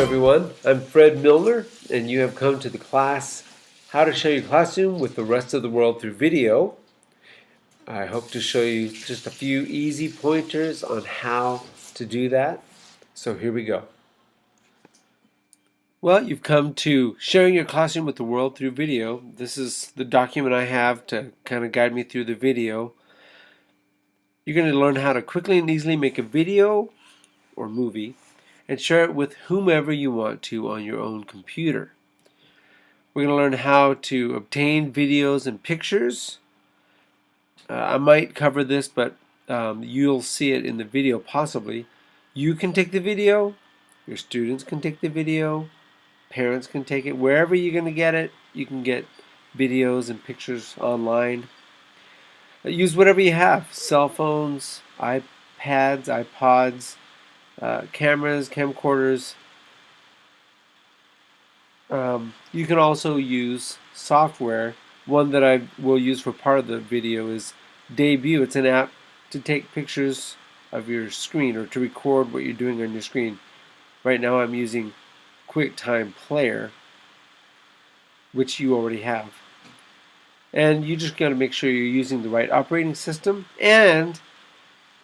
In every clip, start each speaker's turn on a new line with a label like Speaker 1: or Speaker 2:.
Speaker 1: everyone. I'm Fred Milner, and you have come to the class How to Show Your Classroom with the Rest of the World Through Video. I hope to show you just a few easy pointers on how to do that. So here we go. Well, you've come to Sharing Your Classroom with the World Through Video. This is the document I have to kind of guide me through the video. You're going to learn how to quickly and easily make a video or movie and share it with whomever you want to on your own computer. We're going to learn how to obtain videos and pictures. I might cover this, but you'll see it in the video possibly. You can take the video, your students can take the video, parents can take it. Wherever you're going to get it, you can get videos and pictures online. Use whatever you have, cell phones, iPads, iPods, cameras, camcorders. You can also use software. One that I will use for part of the video is Debut. It's an app to take pictures of your screen or to record what you're doing on your screen. Right now I'm using QuickTime Player, which you already have. And you just got to make sure you're using the right operating system and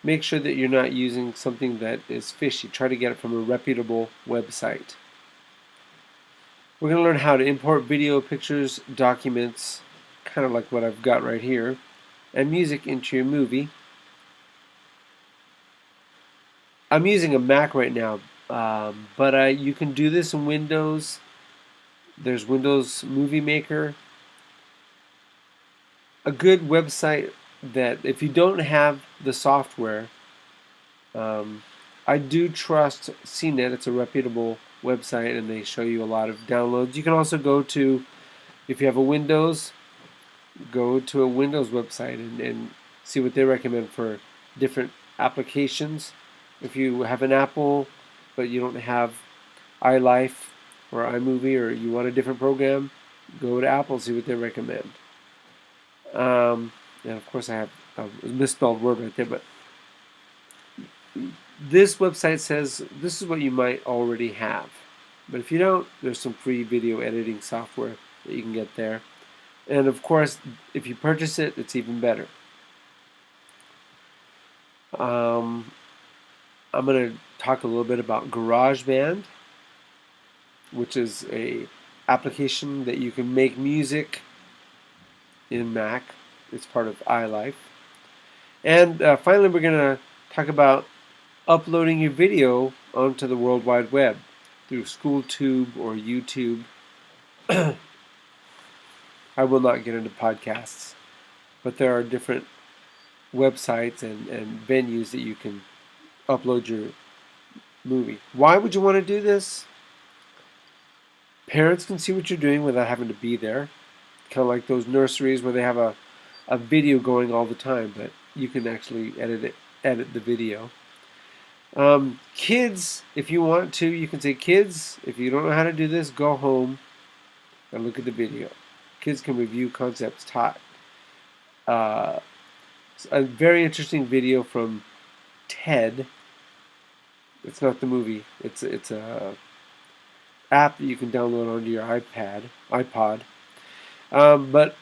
Speaker 1: make sure that you're not using something that is fishy. Try to get it from a reputable website. We're going to learn how to import video, pictures, documents, kind of like what I've got right here, and music into your movie. I'm using a Mac right now, but you can do this in Windows. There's Windows Movie Maker. A good website that if you don't have the software, I do trust CNET. It's a reputable website and they show you a lot of downloads. You can also go to, if you have a Windows, go to a Windows website and see what they recommend for different applications. If you have an Apple but you don't have iLife or iMovie or you want a different program, go to Apple, see what they recommend. And of course I have a misspelled word right there, but this website says this is what you might already have. But if you don't, there's some free video editing software that you can get there. And of course, if you purchase it, it's even better. I'm going to talk a little bit about GarageBand, which is a application that you can make music in Mac. It's part of iLife. And finally, we're going to talk about uploading your video onto the World Wide Web through SchoolTube or YouTube. I will not get into podcasts, but there are different websites and venues that you can upload your movie. Why would you want to do this? Parents can see what you're doing without having to be there. Kind of like those nurseries where they have a video going all the time, but you can actually edit the video. Kids, if you want to, you can say, kids, if you don't know how to do this, go home and look at the video. Kids can review concepts taught. A very interesting video from TED. It's not the movie. It's a app that you can download onto your iPod. But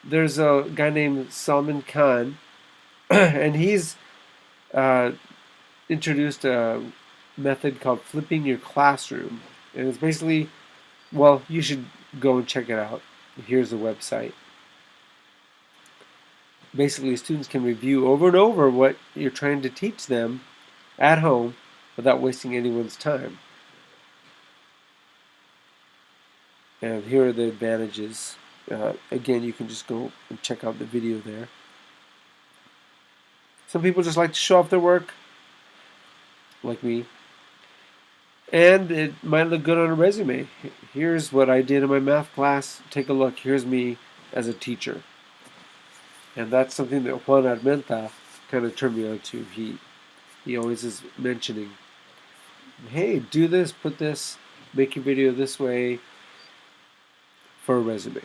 Speaker 1: there's a guy named Salman Khan, and he's introduced a method called flipping your classroom. And it's basically, well, you should go and check it out. Here's the website. Basically, students can review over and over what you're trying to teach them at home without wasting anyone's time. And here are the advantages. Again, you can just go and check out the video there. Some people just like to show off their work, like me. And it might look good on a resume. Here's what I did in my math class. Take a look. Here's me as a teacher. And that's something that Juan Armenta kind of turned me on to. He always is mentioning, hey, do this, put this, make your video this way for a resume.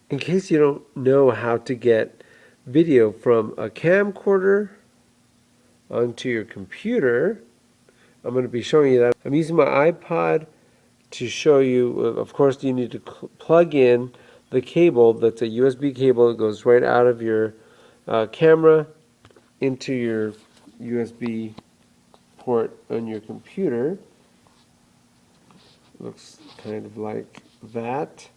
Speaker 1: In case you don't know how to get video from a camcorder onto your computer, I'm going to be showing you that. I'm using my iPod to show you. Of course, you need to plug in the cable. That's a USB cable that goes right out of your camera into your USB port on your computer. Looks kind of like that.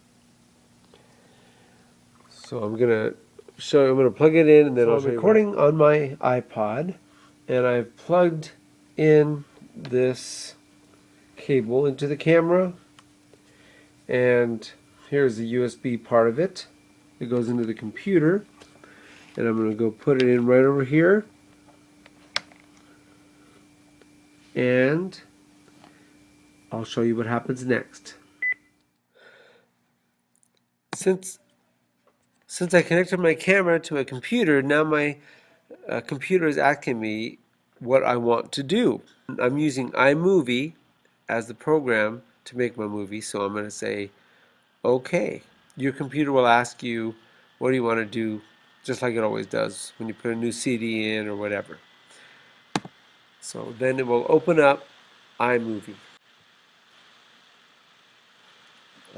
Speaker 1: So I'm gonna plug it in, and then I'll show you. I'm recording on my iPod, and I've plugged in this cable into the camera, and here's the USB part of it. It goes into the computer, and I'm gonna go put it in right over here, and I'll show you what happens next. Since I connected my camera to a computer, now my computer is asking me what I want to do. I'm using iMovie as the program to make my movie, so I'm going to say, okay. Your computer will ask you, what do you want to do, just like it always does when you put a new CD in or whatever. So then it will open up iMovie.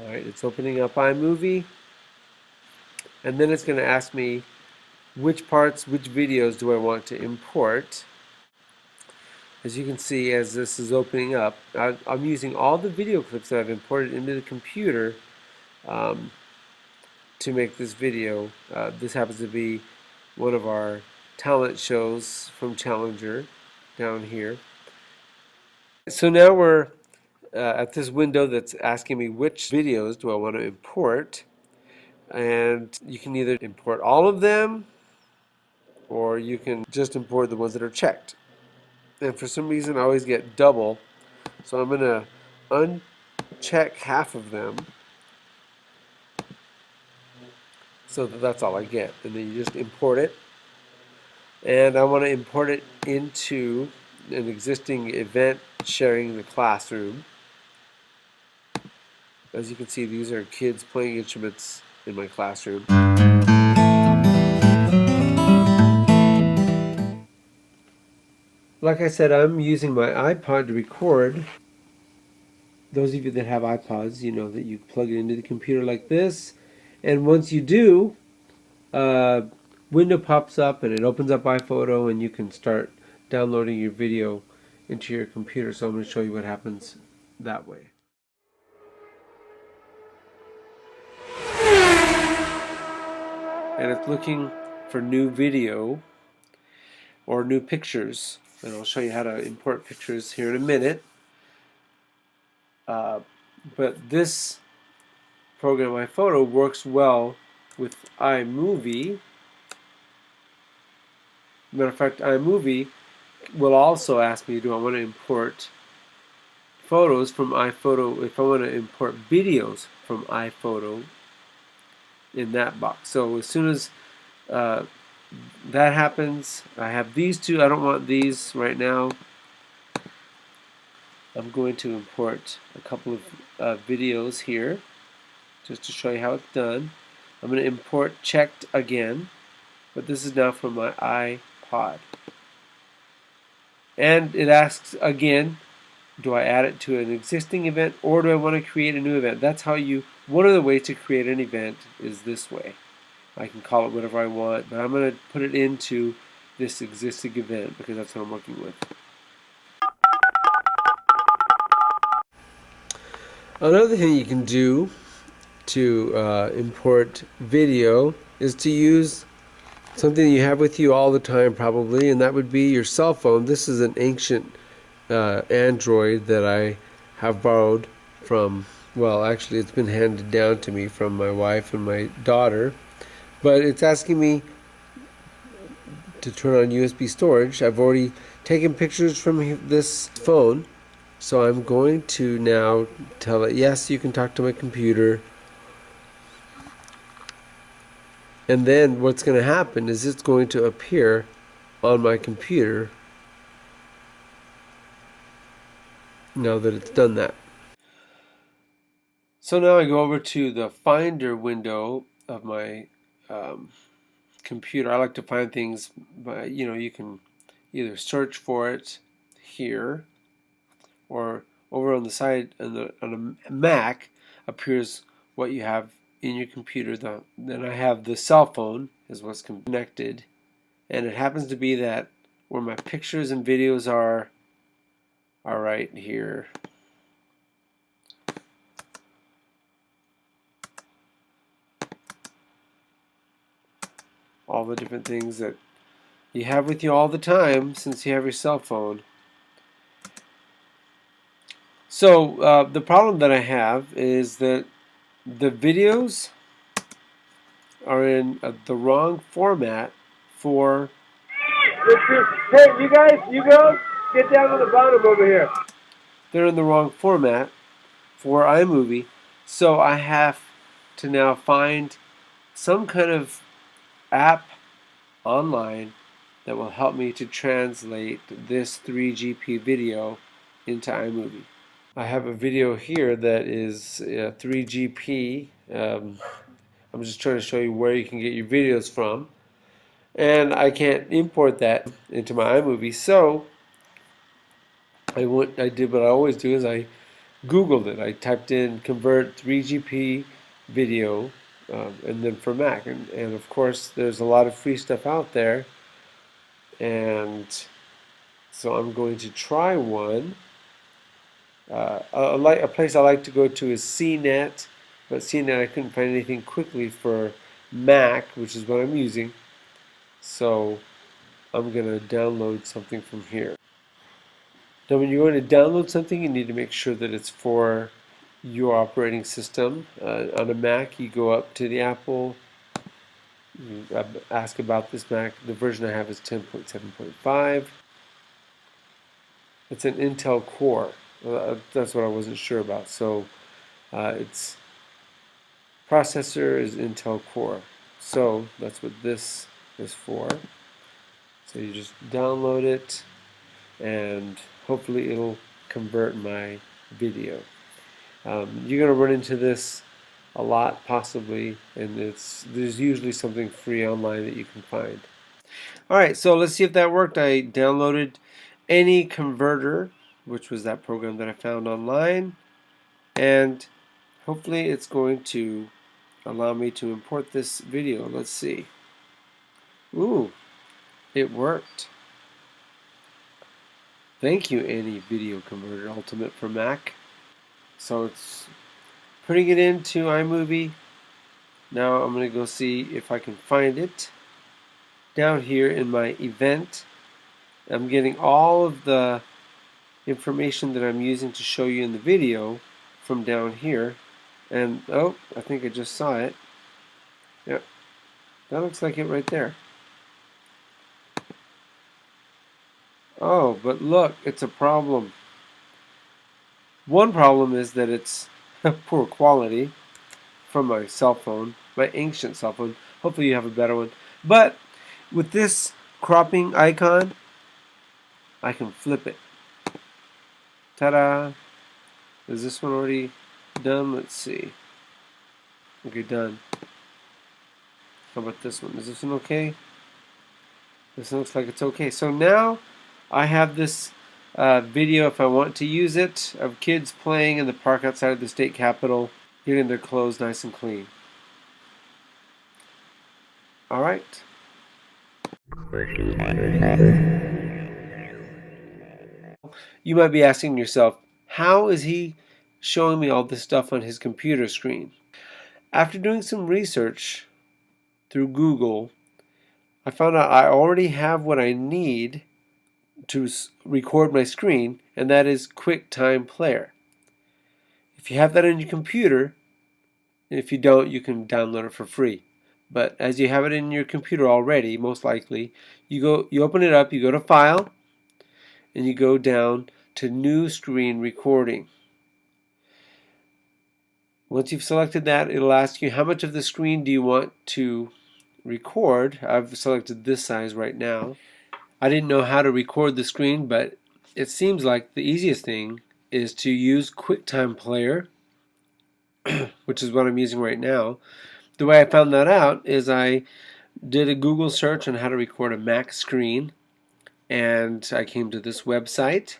Speaker 1: Alright, it's opening up iMovie, and then it's going to ask me which parts, which videos do I want to import. As you can see, as this is opening up, I'm using all the video clips that I've imported into the computer to make this video. This happens to be one of our talent shows from Challenger down here. So now we're at this window that's asking me which videos do I want to import, and you can either import all of them or you can just import the ones that are checked. And for some reason I always get double, so I'm going to uncheck half of them so that's all I get, and then you just import it. And I want to import it into an existing event sharing the classroom. As you can see, these are kids playing instruments in my classroom. Like I said, I'm using my iPod to record. Those of you that have iPods, you know that you plug it into the computer like this, and once you do, window pops up and it opens up iPhoto, and you can start downloading your video into your computer. So I'm going to show you what happens that way. And it's looking for new video or new pictures, and I'll show you how to import pictures here in a minute. But this program, iPhoto, works well with iMovie. Matter of fact, iMovie will also ask me, do I want to import photos from iPhoto, if I want to import videos from iPhoto in that box. So as soon as that happens, I have these two. I don't want these right now. I'm going to import a couple of videos here just to show you how it's done. I'm going to import checked again, but this is now from my iPod. And it asks again, do I add it to an existing event or do I want to create a new event? That's how one of the ways to create an event is this way. I can call it whatever I want, but I'm going to put it into this existing event because that's what I'm working with. Another thing you can do to import video is to use something you have with you all the time probably, and that would be your cell phone. This is an ancient Android that I have borrowed from, well, actually it's been handed down to me from my wife and my daughter, but it's asking me to turn on USB storage. I've already taken pictures from this phone, so I'm going to now tell it, yes, you can talk to my computer. And then what's going to happen is it's going to appear on my computer now that it's done that. So now I go over to the Finder window of my computer. I like to find things by, you can either search for it here, or over on the side on a Mac appears what you have in your computer. Then I have the cell phone is what's connected, and it happens to be that where my pictures and videos are right here. All the different things that you have with you all the time since you have your cell phone. So the problem that I have is that the videos are in the wrong format for... Hey, you girls, get down to the bottom over here. They're in the wrong format for iMovie, so I have to now find some kind of app online that will help me to translate this 3GP video into iMovie. I have a video here that is 3GP. I'm just trying to show you where you can get your videos from, and I can't import that into my iMovie, so I did what I always do is I Googled it. I typed in convert 3GP video, and then for Mac, and of course there's a lot of free stuff out there, and so I'm going to try one. A place I like to go to is CNET, but CNET I couldn't find anything quickly for Mac, which is what I'm using, so I'm going to download something from here. Now when you're going to download something, you need to make sure that it's for your operating system. On a Mac, you go up to the Apple, you ask about this Mac. The version I have is 10.7.5. It's an Intel Core. That's what I wasn't sure about. So its processor is Intel Core. So that's what this is for. So you just download it, and hopefully it'll convert my video. You're going to run into this a lot, possibly, and there's usually something free online that you can find. Alright, so let's see if that worked. I downloaded Any Converter, which was that program that I found online, and hopefully it's going to allow me to import this video. Let's see. Ooh, it worked. Thank you, Any Video Converter Ultimate for Mac. So it's putting it into iMovie. Now I'm going to go see if I can find it down here in my event. I'm getting all of the information that I'm using to show you in the video from down here. And oh, I think I just saw it. Yep, that looks like it right there. Oh, but look, it's a problem. One problem is that it's poor quality from my cell phone, my ancient cell phone. Hopefully you have a better one. But with this cropping icon, I can flip it. Ta-da! Is this one already done? Let's see. Okay, done. How about this one? Is this one okay? This looks like it's okay. So now I have this video, if I want to use it, of kids playing in the park outside of the state capitol, getting their clothes nice and clean. Alright. You might be asking yourself, how is he showing me all this stuff on his computer screen? After doing some research through Google, I found out I already have what I need to record my screen, and that is QuickTime Player. If you have that on your computer, if you don't, you can download it for free. But as you have it in your computer already, most likely, you open it up, you go to File, and you go down to New Screen Recording. Once you've selected that, it'll ask you how much of the screen do you want to record. I've selected this size right now. I didn't know how to record the screen, but it seems like the easiest thing is to use QuickTime Player, which is what I'm using right now. The way I found that out is I did a Google search on how to record a Mac screen, and I came to this website.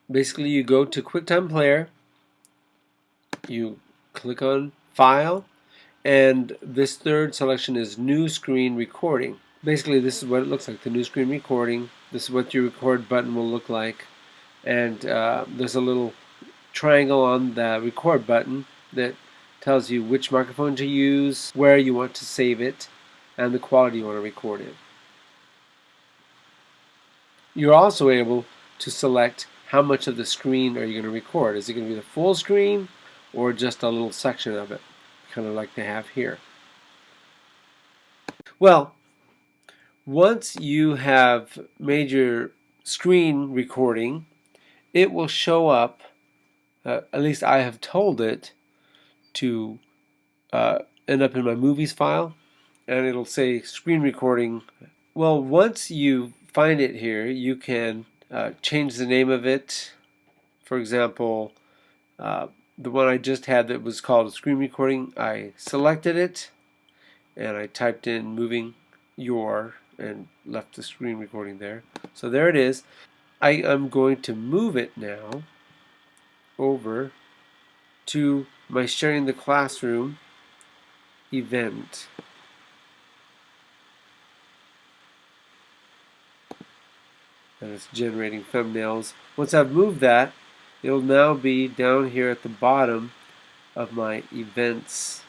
Speaker 1: Basically, you go to QuickTime Player, you click on File, and this third selection is New Screen Recording. Basically, this is what it looks like, the new screen recording. This is what your record button will look like. And there's a little triangle on the record button that tells you which microphone to use, where you want to save it, and the quality you want to record it. You're also able to select how much of the screen are you going to record. Is it going to be the full screen or just a little section of it, kind of like they have here? Well, once you have made your screen recording, it will show up, at least I have told it, to end up in my movies file, and it'll say screen recording. Well, once you find it here, you can change the name of it. For example, the one I just had that was called screen recording, I selected it and I typed in moving your and left the screen recording there. So there it is. I am going to move it now over to my sharing the classroom event. And it's generating thumbnails. Once I've moved that, it'll now be down here at the bottom of my events.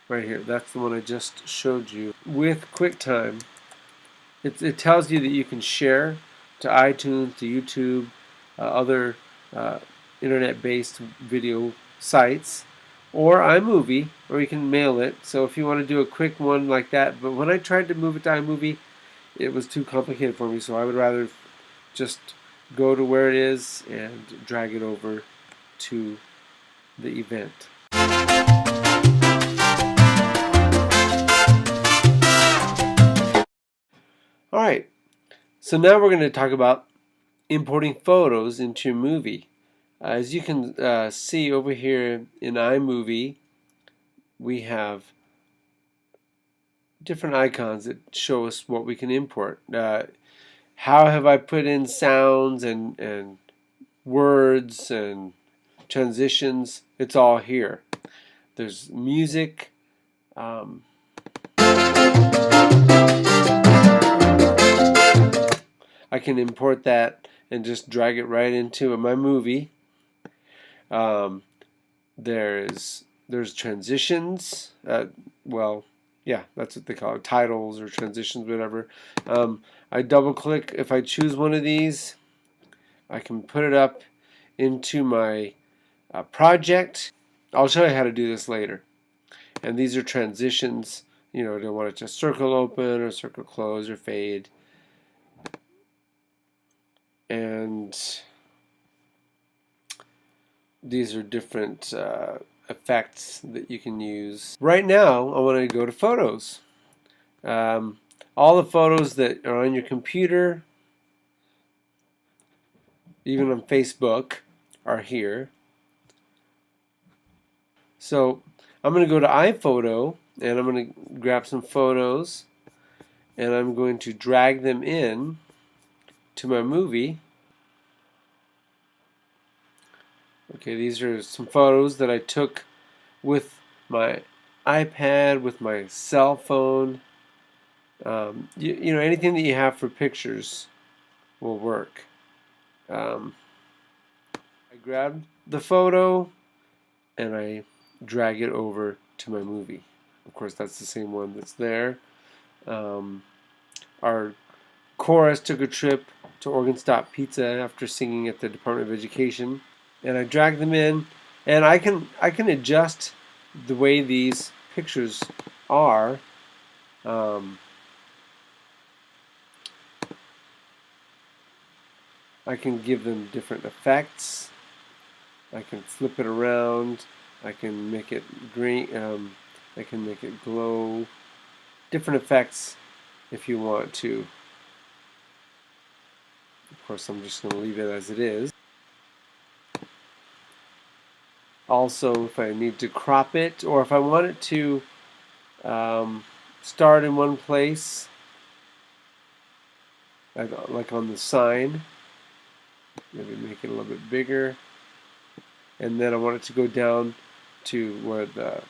Speaker 1: Right here, that's the one I just showed you. With QuickTime, it tells you that you can share to iTunes, to YouTube, other internet-based video sites, or iMovie, or you can mail it. So if you want to do a quick one like that, but when I tried to move it to iMovie, it was too complicated for me, so I would rather just go to where it is and drag it over to the event. Alright, so now we're going to talk about importing photos into your movie. As you can see over here in iMovie, we have different icons that show us what we can import. How have I put in sounds and words and transitions? It's all here. There's music. I can import that and just drag it right into my movie. There's transitions. Well, yeah, that's what they call it, titles or transitions, whatever. I double click. If I choose one of these, I can put it up into my project. I'll show you how to do this later. And these are transitions. You know, do I want it to circle open or circle close or fade? And these are different effects that you can use. Right now, I want to go to photos. All the photos that are on your computer, even on Facebook, are here. So I'm going to go to iPhoto and I'm going to grab some photos and I'm going to drag them in to my movie. Okay, these are some photos that I took with my iPad, with my cell phone. You know, anything that you have for pictures will work. I grabbed the photo and I drag it over to my movie. Of course, that's the same one that's there. Our chorus took a trip to Oregon Stop Pizza after singing at the Department of Education, and I drag them in, and I can adjust the way these pictures are. I can give them different effects. I can flip it around. I can make it green. I can make it glow. Different effects if you want to. Of course, I'm just going to leave it as it is. Also, if I need to crop it, or if I want it to start in one place, like on the sign, maybe make it a little bit bigger, and then I want it to go down to where the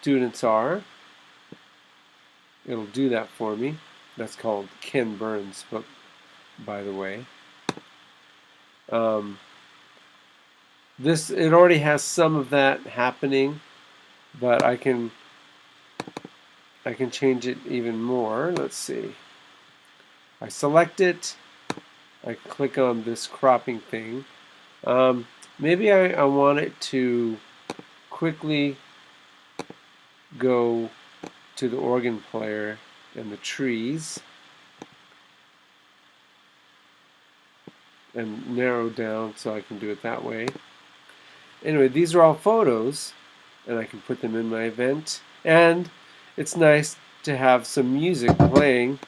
Speaker 1: students are. It'll do that for me. That's called Ken Burns' book, by the way. It already has some of that happening, but I can change it even more. Let's see. I select it. I click on this cropping thing. Maybe I want it to quickly go to the organ player and the trees and narrow down so I can do it that way. Anyway, these are all photos, and I can put them in my event. And it's nice to have some music playing.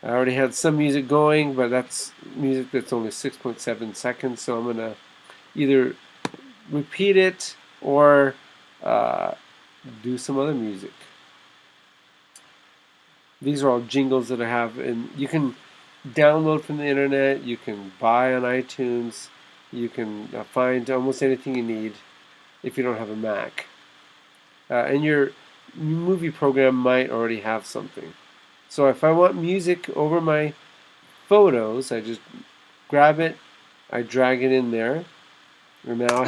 Speaker 1: I already had some music going, but that's music that's only 6.7 seconds, so I'm going to either repeat it or do some other music. These are all jingles that I have, and you can download from the internet, you can buy on iTunes, you can find almost anything you need if you don't have a Mac. And your movie program might already have something. So if I want music over my photos, I just grab it, I drag it in there, and now I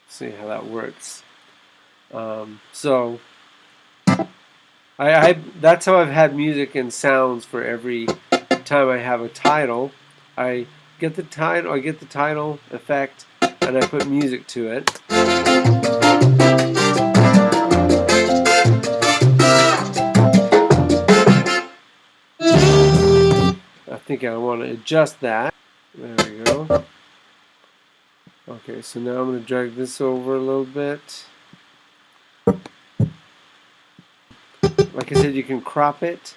Speaker 1: see how that works. So that's how I've had music and sounds for every time I have a title. I get the title effect, and I put music to it. I think I want to adjust that. There we go. Okay, so now I'm going to drag this over a little bit. Like I said, you can crop it.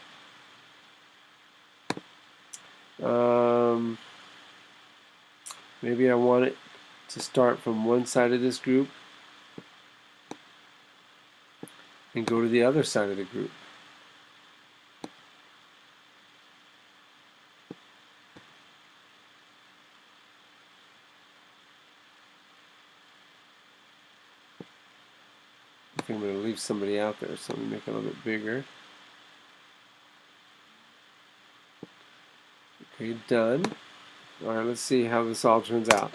Speaker 1: Maybe I want it to start from one side of this group and go to the other side of the group. I think I'm going to leave somebody out there, so I'm going to make it a little bit bigger. Okay, done. Alright, let's see how this all turns out.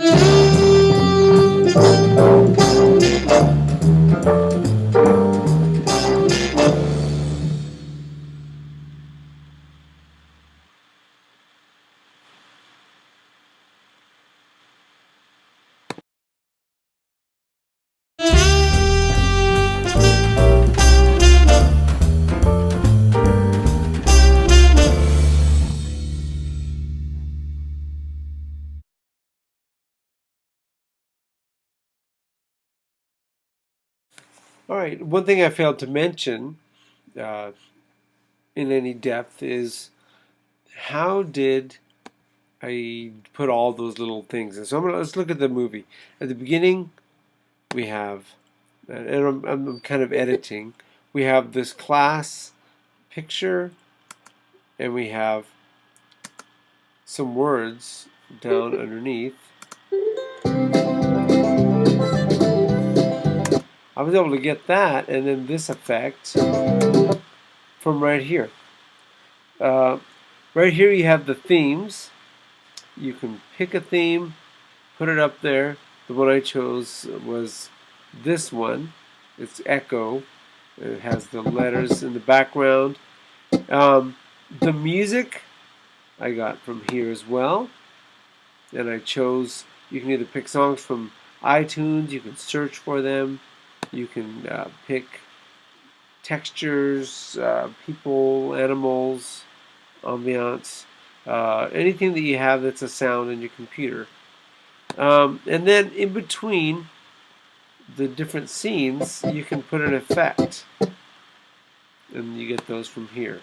Speaker 1: Alright, one thing I failed to mention in any depth is how did I put all those little things in. So let's look at the movie. At the beginning, we have, and I'm kind of editing, we have this class picture, and we have some words down underneath. I was able to get that, and then this effect from right here. Right here you have the themes. You can pick a theme, put it up there. The one I chose was this one. It's Echo. It has the letters in the background. The music I got from here as well. And I chose, you can either pick songs from iTunes, you can search for them, you can pick textures, people, animals, ambiance, anything that you have that's a sound in your computer. And then in between the different scenes, you can put an effect. and you get those from here.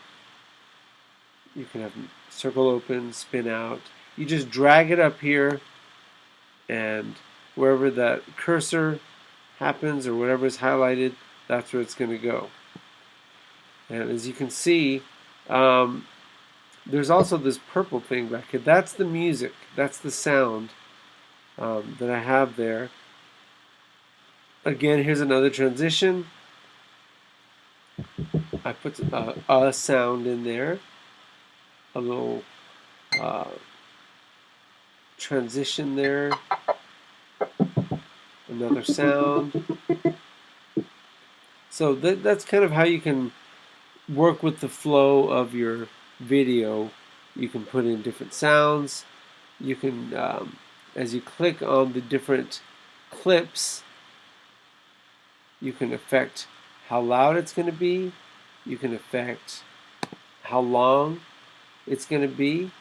Speaker 1: You can have circle open, spin out. You just drag it up here, and wherever that cursor happens or whatever is highlighted, that's where it's going to go. And as you can see, there's also this purple thing back here. That's the music. That's the sound that I have there. Again, here's another transition. I put a sound in there, a little transition there, another sound. So that's kind of how you can work with the flow of your video. You can put in different sounds. You can, as you click on the different clips, you can affect how loud it's going to be. You can affect how long it's going to be,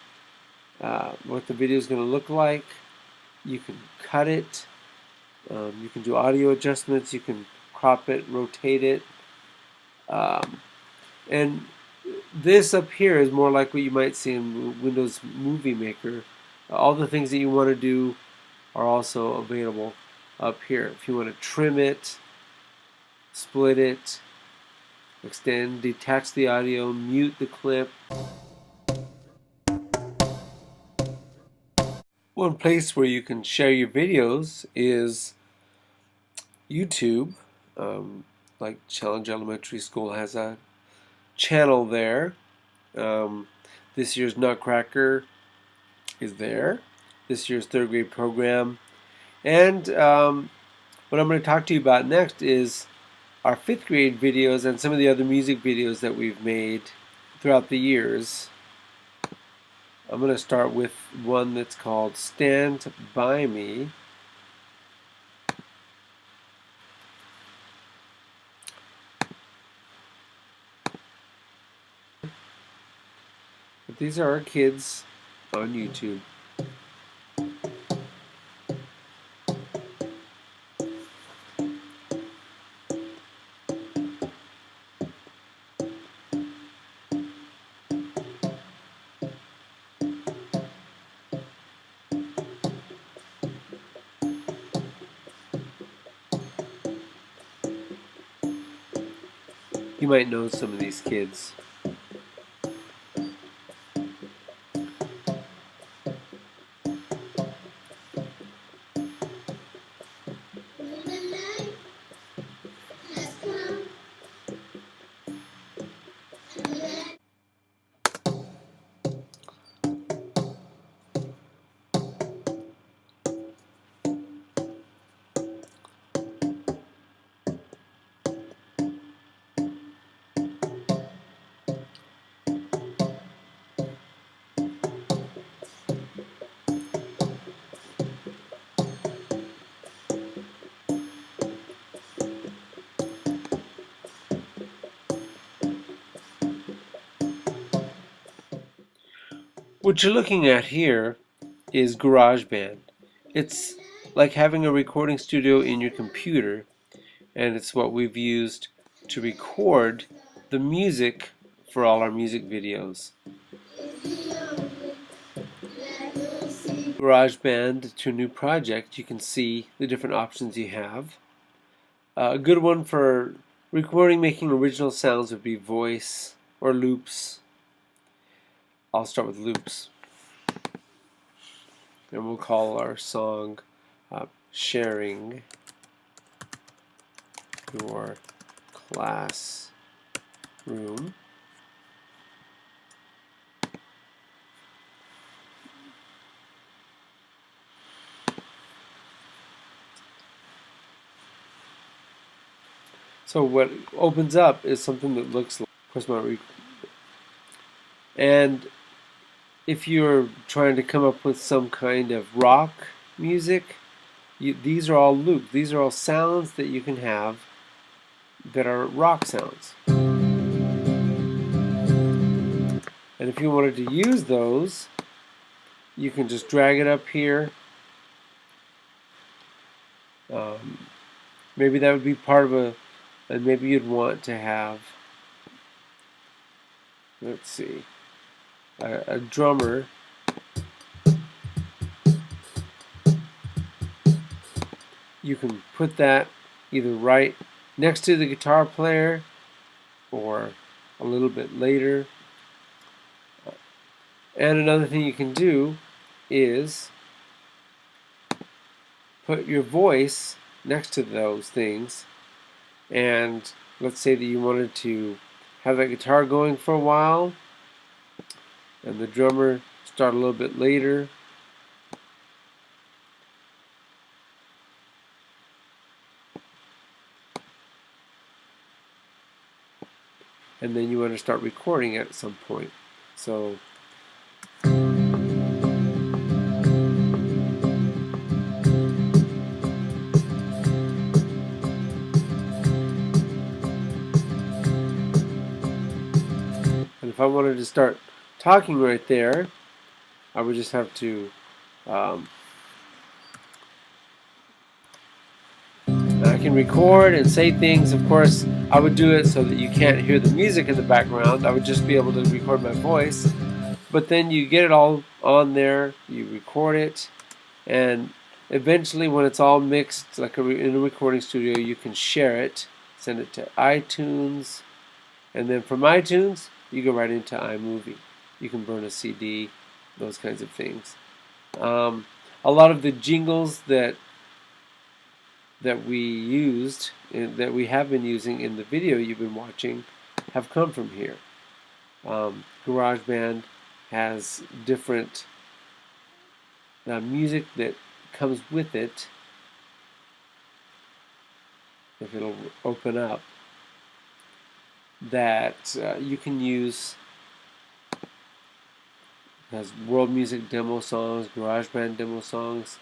Speaker 1: what the video is going to look like. You can cut it. You can do audio adjustments. You can crop it, rotate it. And this up here is more like what you might see in Windows Movie Maker. All the things that you want to do are also available up here. If you want to trim it, split it, extend, detach the audio, mute the clip. One place where you can share your videos is YouTube. Like Challenge Elementary School has a channel there. This year's Nutcracker is there. This year's third grade program. And what I'm going to talk to you about next is our fifth grade videos and some of the other music videos that we've made throughout the years. I'm going to start with one that's called Stand By Me. But these are our kids on YouTube. You might know some of these kids. What you're looking at here is GarageBand. It's like having a recording studio in your computer, and it's what we've used to record the music for all our music videos. GarageBand to a new project, you can see the different options you have. A good one for recording, making original sounds would be voice or loops. I'll start with loops. And we'll call our song Sharing Your Classroom. So what opens up is something that looks like, of course, and if you're trying to come up with some kind of rock music, these are all loops. These are all sounds that you can have that are rock sounds. And if you wanted to use those, you can just drag it up here. Maybe that would be part of and maybe you'd want to have let's see, a drummer, you can put that either right next to the guitar player or a little bit later. And another thing you can do is put your voice next to those things. And let's say that you wanted to have that guitar going for a while and the drummer start a little bit later. And then you want to start recording at some point. So and if I wanted to start talking right there, I would just have to I can record and say things. Of course, I would do it so that you can't hear the music in the background. I would just be able to record my voice. But then you get it all on there, you record it, and eventually when it's all mixed, like in a recording studio, you can share it, send it to iTunes, and then from iTunes, you go right into iMovie. You can burn a CD, those kinds of things. A lot of the jingles that we used, that we have been using in the video you've been watching, have come from here. GarageBand has different music that comes with it. If it'll open up, that you can use. It has world music demo songs, GarageBand demo songs.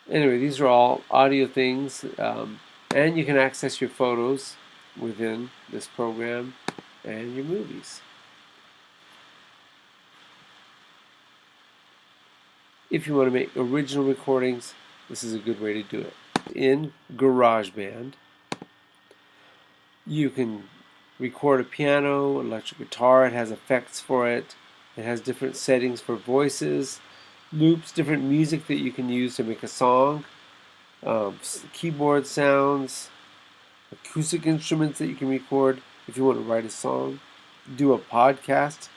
Speaker 1: Anyway, these are all audio things, and you can access your photos within this program and your movies. If you want to make original recordings, this is a good way to do it. In GarageBand, you can record a piano, electric guitar. It has effects for it. It has different settings for voices, loops, different music that you can use to make a song, keyboard sounds, acoustic instruments that you can record if you want to write a song, do a podcast,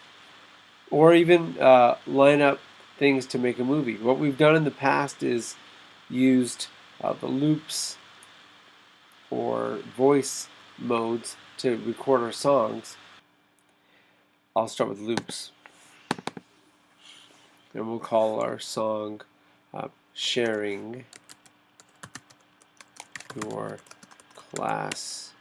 Speaker 1: or even line up things to make a movie. What we've done in the past is used the loops or voice modes to record our songs. I'll start with loops. And we'll call our song Sharing Your Classroom.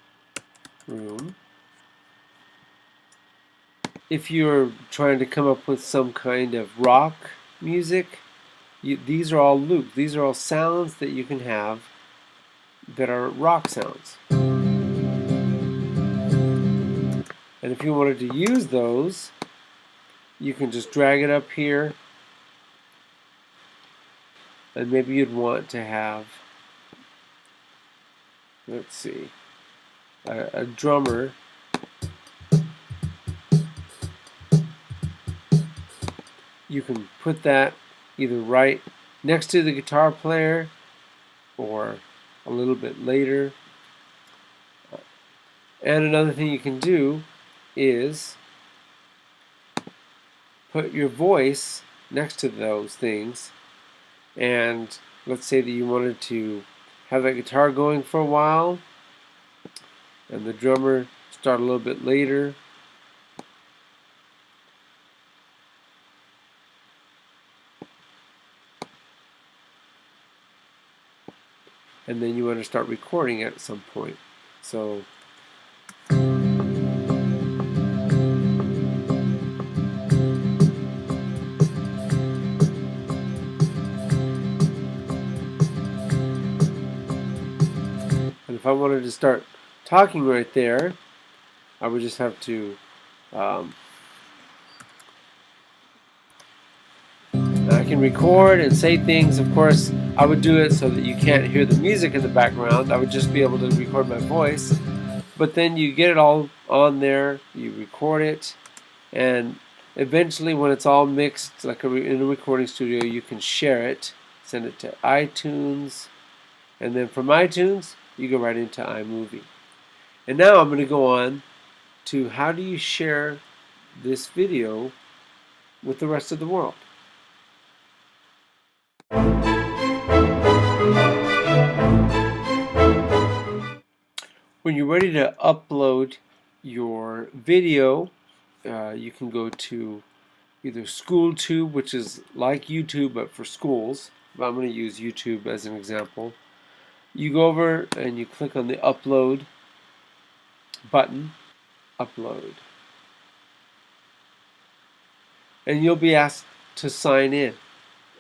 Speaker 1: If you're trying to come up with some kind of rock music, these are all loops. These are all sounds that you can have that are rock sounds. And if you wanted to use those, you can just drag it up here. And maybe you'd want to have, let's see, a drummer you can put that either right next to the guitar player or a little bit later. And another thing you can do is put your voice next to those things. And let's say that you wanted to have that guitar going for a while and the drummer start a little bit later. And then you want to start recording at some point. So and if I wanted to start talking right there, I would just have to I can record and say things. Of course, I would do it so that you can't hear the music in the background. I would just be able to record my voice. But then you get it all on there, you record it, and eventually when it's all mixed, like in a recording studio, you can share it, send it to iTunes, and then from iTunes, you go right into iMovie. And now I'm going to go on to how do you share this video with the rest of the world. When you're ready to upload your video, you can go to either SchoolTube, which is like YouTube but for schools. I'm going to use YouTube as an example. You go over and you click on the upload button, upload, and you'll be asked to sign in.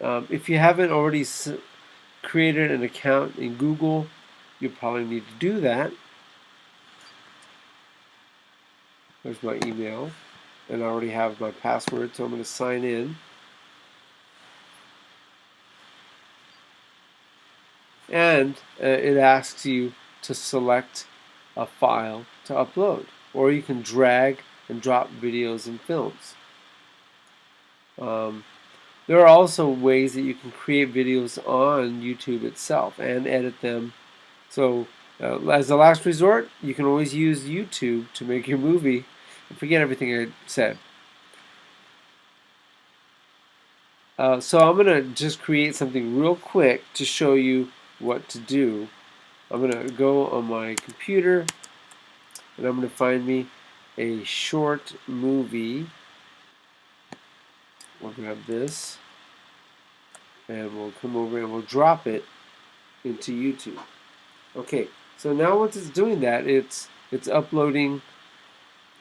Speaker 1: If you haven't already created an account in Google, you probably need to do that. There's my email, and I already have my password, so I'm going to sign in. And it asks you to select a file to upload, or you can drag and drop videos and films. There are also ways that you can create videos on YouTube itself and edit them. So as a last resort, you can always use YouTube to make your movie. And forget everything I said. So I'm going to just create something real quick to show you what to do. I'm going to go on my computer and I'm going to find me a short movie. We'll grab this and we'll come over and we'll drop it into YouTube. Okay, so now once it's doing that, it's uploading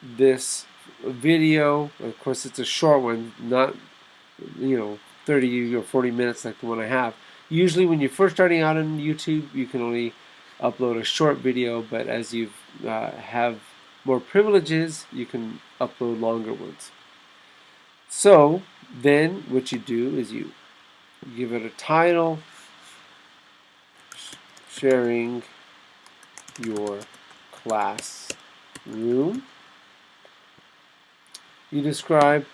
Speaker 1: this video. Of course, it's a short one, not 30 or 40 minutes like the one I have. Usually when you're first starting out on YouTube, you can only upload a short video, but as you have more privileges, you can upload longer ones. So then what you do is you give it a title, sharing your classroom. You describe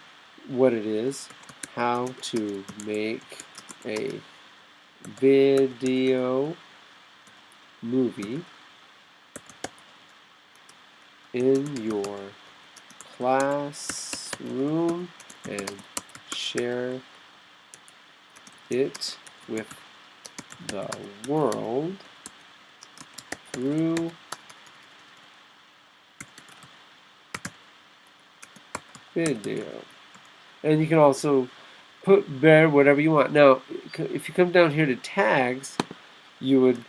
Speaker 1: what it is, how to make a video movie in your classroom and share it with the world through video. And you can also put there whatever you want. Now, if you come down here to tags, you would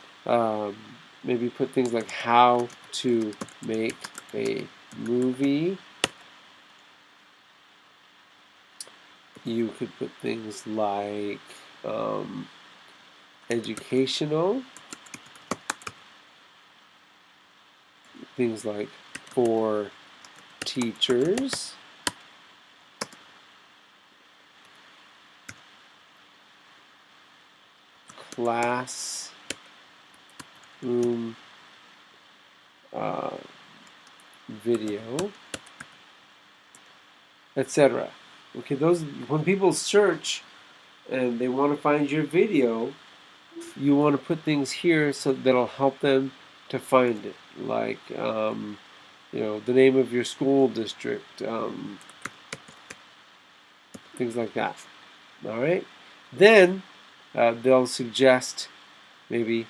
Speaker 1: maybe put things like how to make a movie. You could put things like educational, things like for teachers, classroom video, etc. Okay, those when people search and they want to find your video, you want to put things here so that'll help them to find it, like the name of your school district, things like that. All right, then they'll suggest maybe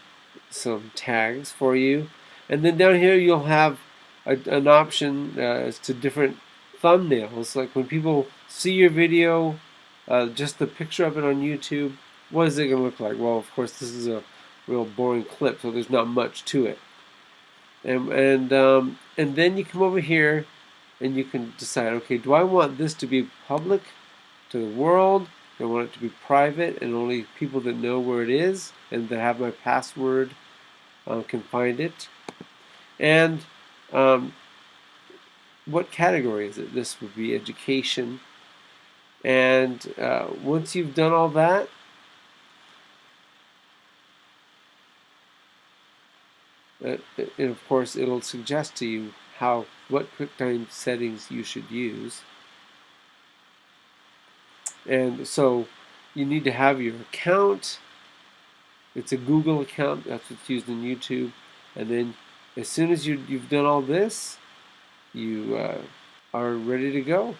Speaker 1: some tags for you, and then down here you'll have an option as to different thumbnails. Like when people see your video, just the picture of it on YouTube, what is it going to look like? Well, of course, this is a real boring clip, so there's not much to it. And then you come over here and you can decide, okay, do I want this to be public to the world? Do I want it to be private and only people that know where it is and that have my password can find it? And what category is it? This would be education. And once you've done all that, and of course it'll suggest to you what QuickTime settings you should use. And so you need to have your account. It's a Google account. That's what's used in YouTube. And then as soon as you've done all this, you are ready to go.